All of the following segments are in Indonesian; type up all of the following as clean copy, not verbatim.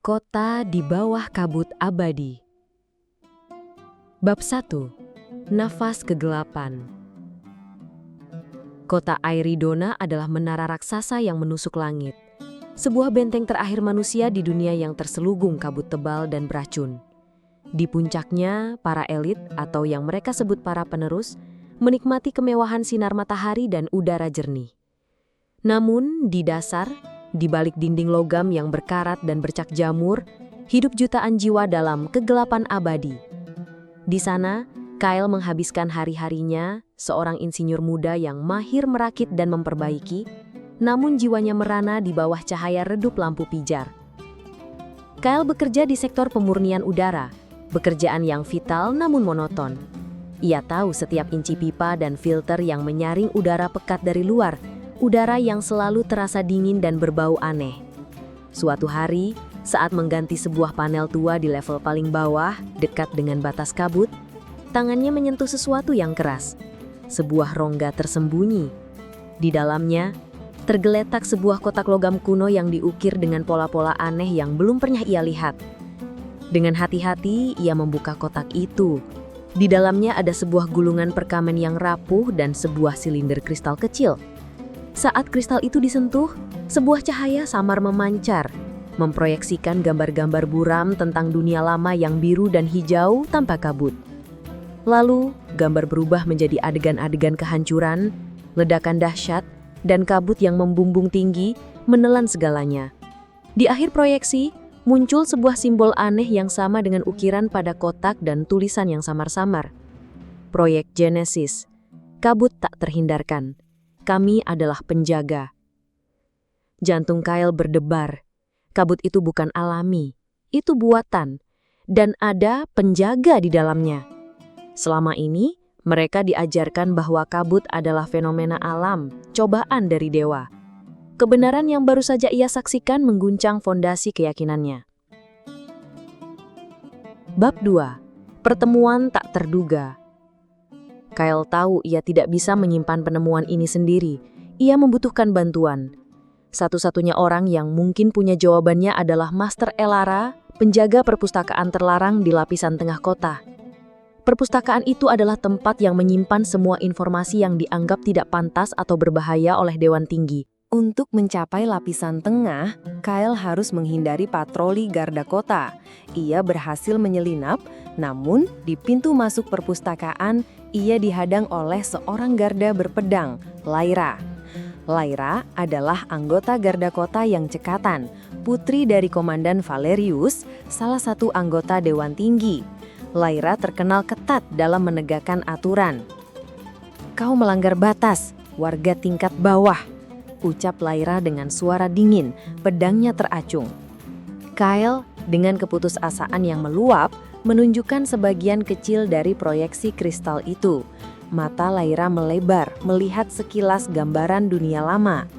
Kota di bawah kabut abadi. Bab 1. Nafas kegelapan. Kota Aeridona adalah menara raksasa yang menusuk langit. Sebuah benteng terakhir manusia di dunia yang terselubung kabut tebal dan beracun. Di puncaknya, para elit atau yang mereka sebut para penerus menikmati kemewahan sinar matahari dan udara jernih. Namun, di dasar, di balik dinding logam yang berkarat dan bercak jamur, hidup jutaan jiwa dalam kegelapan abadi. Di sana, Kyle menghabiskan hari-harinya, seorang insinyur muda yang mahir merakit dan memperbaiki, namun jiwanya merana di bawah cahaya redup lampu pijar. Kyle bekerja di sektor pemurnian udara, pekerjaan yang vital namun monoton. Ia tahu setiap inci pipa dan filter yang menyaring udara pekat dari luar, udara yang selalu terasa dingin dan berbau aneh. Suatu hari, saat mengganti sebuah panel tua di level paling bawah, dekat dengan batas kabut, tangannya menyentuh sesuatu yang keras. Sebuah rongga tersembunyi. Di dalamnya, tergeletak sebuah kotak logam kuno yang diukir dengan pola-pola aneh yang belum pernah ia lihat. Dengan hati-hati, ia membuka kotak itu. Di dalamnya ada sebuah gulungan perkamen yang rapuh dan sebuah silinder kristal kecil. Saat kristal itu disentuh, sebuah cahaya samar memancar, memproyeksikan gambar-gambar buram tentang dunia lama yang biru dan hijau tanpa kabut. Lalu, gambar berubah menjadi adegan-adegan kehancuran, ledakan dahsyat, dan kabut yang membumbung tinggi menelan segalanya. Di akhir proyeksi, muncul sebuah simbol aneh yang sama dengan ukiran pada kotak dan tulisan yang samar-samar. Proyek Genesis. Kabut tak terhindarkan. Kami adalah penjaga. Jantung Kyle berdebar. Kabut itu bukan alami, itu buatan, dan ada penjaga di dalamnya. Selama ini, mereka diajarkan bahwa kabut adalah fenomena alam, cobaan dari dewa. Kebenaran yang baru saja ia saksikan mengguncang fondasi keyakinannya. Bab 2. Pertemuan tak terduga. Kyle tahu ia tidak bisa menyimpan penemuan ini sendiri. Ia membutuhkan bantuan. Satu-satunya orang yang mungkin punya jawabannya adalah Master Elara, penjaga perpustakaan terlarang di lapisan tengah kota. Perpustakaan itu adalah tempat yang menyimpan semua informasi yang dianggap tidak pantas atau berbahaya oleh Dewan Tinggi. Untuk mencapai lapisan tengah, Kyle harus menghindari patroli garda kota. Ia berhasil menyelinap, namun di pintu masuk perpustakaan, ia dihadang oleh seorang garda berpedang, Lyra. Lyra adalah anggota garda kota yang cekatan, putri dari Komandan Valerius, salah satu anggota Dewan Tinggi. Lyra terkenal ketat dalam menegakkan aturan. "Kau melanggar batas, warga tingkat bawah," ucap Lyra dengan suara dingin, pedangnya teracung. Kyle, dengan keputusasaan yang meluap, menunjukkan sebagian kecil dari proyeksi kristal itu. Mata Lyra melebar, melihat sekilas gambaran dunia lama.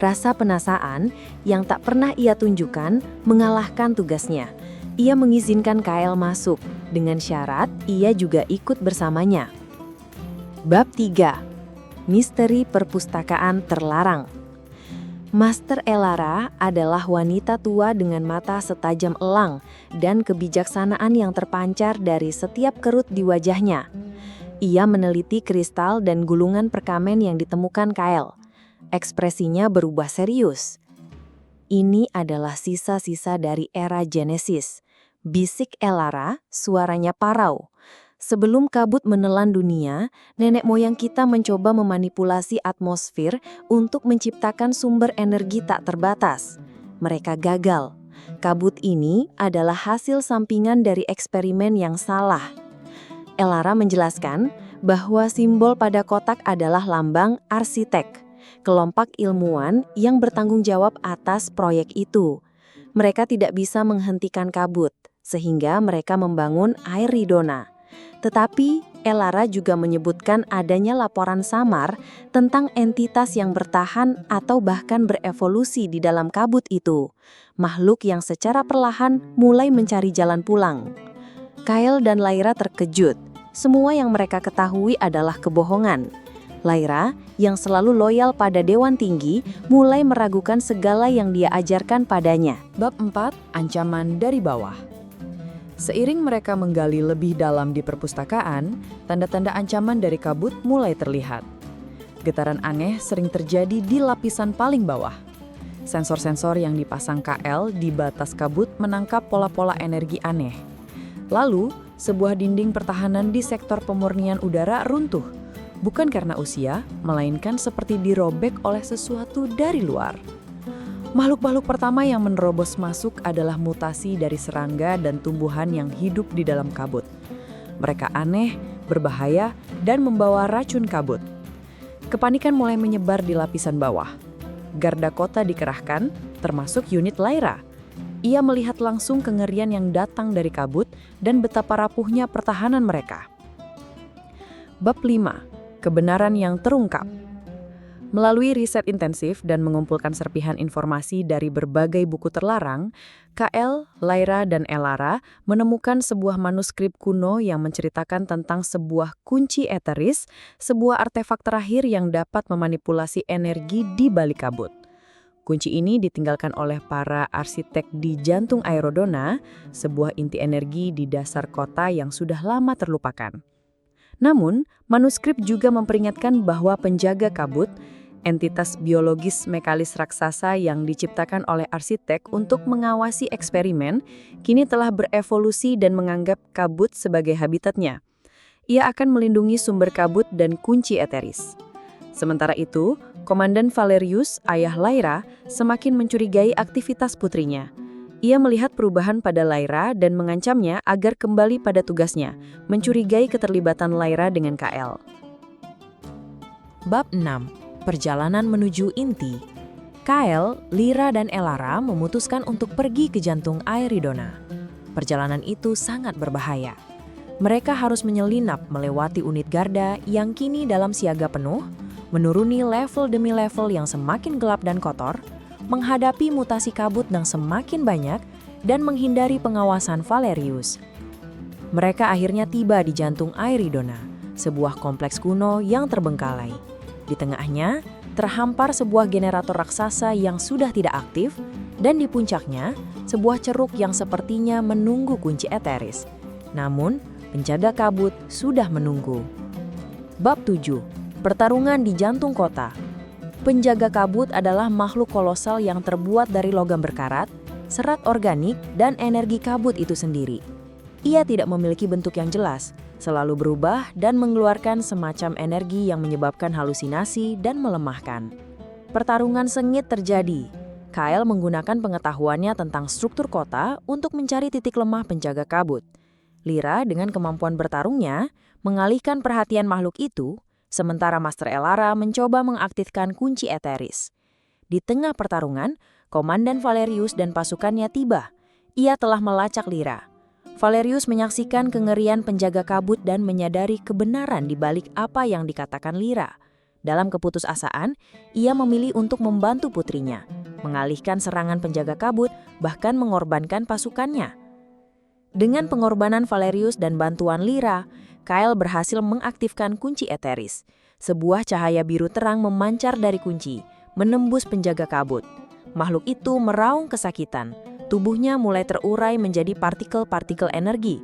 Rasa penasaran yang tak pernah ia tunjukkan mengalahkan tugasnya. Ia mengizinkan Kyle masuk, dengan syarat ia juga ikut bersamanya. Bab 3. Misteri perpustakaan terlarang. Master Elara adalah wanita tua dengan mata setajam elang dan kebijaksanaan yang terpancar dari setiap kerut di wajahnya. Ia meneliti kristal dan gulungan perkamen yang ditemukan Kyle. Ekspresinya berubah serius. "Ini adalah sisa-sisa dari era Genesis," bisik Elara, suaranya parau. "Sebelum kabut menelan dunia, nenek moyang kita mencoba memanipulasi atmosfer untuk menciptakan sumber energi tak terbatas. Mereka gagal. Kabut ini adalah hasil sampingan dari eksperimen yang salah." Elara menjelaskan bahwa simbol pada kotak adalah lambang arsitek, kelompok ilmuwan yang bertanggung jawab atas proyek itu. Mereka tidak bisa menghentikan kabut, sehingga mereka membangun Aeridona. Tetapi, Elara juga menyebutkan adanya laporan samar tentang entitas yang bertahan atau bahkan berevolusi di dalam kabut itu. Makhluk yang secara perlahan mulai mencari jalan pulang. Kyle dan Lyra terkejut. Semua yang mereka ketahui adalah kebohongan. Lyra, yang selalu loyal pada Dewan Tinggi, mulai meragukan segala yang dia ajarkan padanya. Bab 4, Ancaman dari Bawah. Seiring mereka menggali lebih dalam di perpustakaan, tanda-tanda ancaman dari kabut mulai terlihat. Getaran aneh sering terjadi di lapisan paling bawah. Sensor-sensor yang dipasang KL di batas kabut menangkap pola-pola energi aneh. Lalu, sebuah dinding pertahanan di sektor pemurnian udara runtuh. Bukan karena usia, melainkan seperti dirobek oleh sesuatu dari luar. Makhluk-makhluk pertama yang menerobos masuk adalah mutasi dari serangga dan tumbuhan yang hidup di dalam kabut. Mereka aneh, berbahaya, dan membawa racun kabut. Kepanikan mulai menyebar di lapisan bawah. Garda kota dikerahkan, termasuk unit Lyra. Ia melihat langsung kengerian yang datang dari kabut dan betapa rapuhnya pertahanan mereka. Bab 5. Kebenaran yang terungkap. Melalui riset intensif dan mengumpulkan serpihan informasi dari berbagai buku terlarang, KL, Lyra, dan Elara menemukan sebuah manuskrip kuno yang menceritakan tentang sebuah kunci eteris, sebuah artefak terakhir yang dapat memanipulasi energi di balik kabut. Kunci ini ditinggalkan oleh para arsitek di jantung Aerodona, sebuah inti energi di dasar kota yang sudah lama terlupakan. Namun, manuskrip juga memperingatkan bahwa penjaga kabut, entitas biologis mekalis raksasa yang diciptakan oleh arsitek untuk mengawasi eksperimen, kini telah berevolusi dan menganggap kabut sebagai habitatnya. Ia akan melindungi sumber kabut dan kunci eteris. Sementara itu, Komandan Valerius, ayah Lyra, semakin mencurigai aktivitas putrinya. Ia melihat perubahan pada Lyra dan mengancamnya agar kembali pada tugasnya, mencurigai keterlibatan Lyra dengan KL. Bab 6. Perjalanan menuju inti. KL, Lyra, dan Elara memutuskan untuk pergi ke jantung Aerodona. Perjalanan itu sangat berbahaya. Mereka harus menyelinap melewati unit garda yang kini dalam siaga penuh, menuruni level demi level yang semakin gelap dan kotor, menghadapi mutasi kabut yang semakin banyak, dan menghindari pengawasan Valerius. Mereka akhirnya tiba di jantung Aerodona, sebuah kompleks kuno yang terbengkalai. Di tengahnya, terhampar sebuah generator raksasa yang sudah tidak aktif, dan di puncaknya, sebuah ceruk yang sepertinya menunggu kunci eteris. Namun, penjaga kabut sudah menunggu. Bab 7. Pertarungan di jantung kota. Penjaga kabut adalah makhluk kolosal yang terbuat dari logam berkarat, serat organik, dan energi kabut itu sendiri. Ia tidak memiliki bentuk yang jelas, selalu berubah dan mengeluarkan semacam energi yang menyebabkan halusinasi dan melemahkan. Pertarungan sengit terjadi. Kyle menggunakan pengetahuannya tentang struktur kota untuk mencari titik lemah penjaga kabut. Lyra dengan kemampuan bertarungnya mengalihkan perhatian makhluk itu, sementara Master Elara mencoba mengaktifkan kunci eteris. Di tengah pertarungan, Komandan Valerius dan pasukannya tiba. Ia telah melacak Lyra. Valerius menyaksikan kengerian penjaga kabut dan menyadari kebenaran di balik apa yang dikatakan Lyra. Dalam keputusasaan, ia memilih untuk membantu putrinya, mengalihkan serangan penjaga kabut, bahkan mengorbankan pasukannya. Dengan pengorbanan Valerius dan bantuan Lyra, Kyle berhasil mengaktifkan kunci eteris. Sebuah cahaya biru terang memancar dari kunci, menembus penjaga kabut. Makhluk itu meraung kesakitan. Tubuhnya mulai terurai menjadi partikel-partikel energi.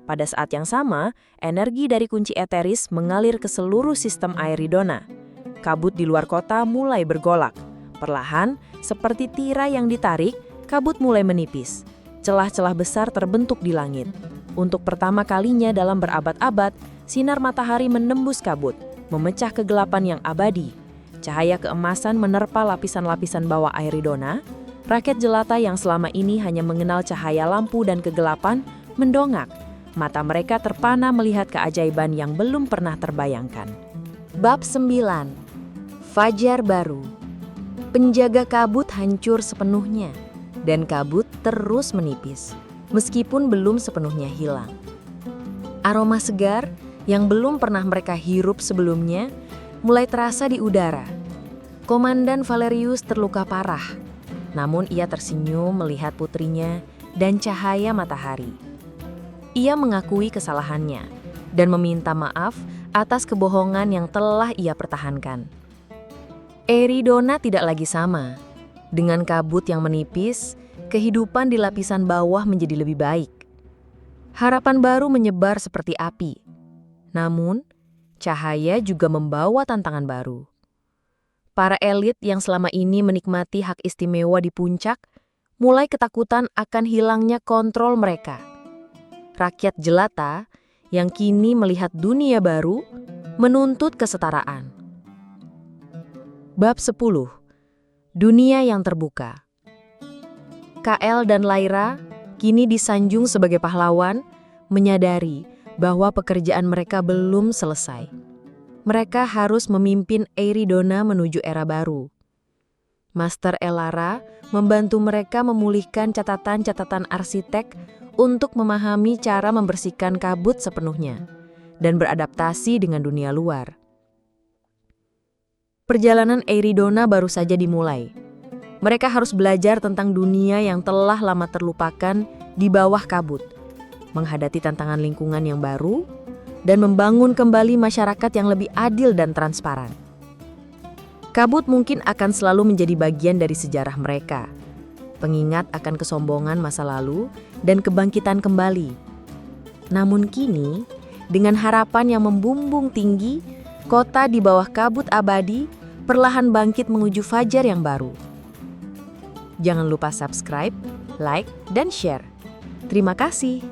Pada saat yang sama, energi dari kunci eteris mengalir ke seluruh sistem Aerodona. Kabut di luar kota mulai bergolak. Perlahan, seperti tirai yang ditarik, kabut mulai menipis. Celah-celah besar terbentuk di langit. Untuk pertama kalinya dalam berabad-abad, sinar matahari menembus kabut, memecah kegelapan yang abadi. Cahaya keemasan menerpa lapisan-lapisan bawah Aerodona. Rakyat jelata yang selama ini hanya mengenal cahaya lampu dan kegelapan mendongak. Mata mereka terpana melihat keajaiban yang belum pernah terbayangkan. Bab 9. Fajar baru. Penjaga kabut hancur sepenuhnya, dan kabut terus menipis, meskipun belum sepenuhnya hilang. Aroma segar yang belum pernah mereka hirup sebelumnya mulai terasa di udara. Komandan Valerius terluka parah. Namun ia tersenyum melihat putrinya dan cahaya matahari. Ia mengakui kesalahannya dan meminta maaf atas kebohongan yang telah ia pertahankan. Eridona tidak lagi sama. Dengan kabut yang menipis, kehidupan di lapisan bawah menjadi lebih baik. Harapan baru menyebar seperti api. Namun, cahaya juga membawa tantangan baru. Para elit yang selama ini menikmati hak istimewa di puncak mulai ketakutan akan hilangnya kontrol mereka. Rakyat jelata yang kini melihat dunia baru menuntut kesetaraan. Bab 10. Dunia yang terbuka. Kael dan Lyra kini disanjung sebagai pahlawan, menyadari bahwa pekerjaan mereka belum selesai. Mereka harus memimpin Eridona menuju era baru. Master Elara membantu mereka memulihkan catatan-catatan arsitek untuk memahami cara membersihkan kabut sepenuhnya dan beradaptasi dengan dunia luar. Perjalanan Eridona baru saja dimulai. Mereka harus belajar tentang dunia yang telah lama terlupakan di bawah kabut, menghadapi tantangan lingkungan yang baru, dan membangun kembali masyarakat yang lebih adil dan transparan. Kabut mungkin akan selalu menjadi bagian dari sejarah mereka, pengingat akan kesombongan masa lalu dan kebangkitan kembali. Namun kini, dengan harapan yang membumbung tinggi, kota di bawah kabut abadi perlahan bangkit menuju fajar yang baru. Jangan lupa subscribe, like, dan share. Terima kasih.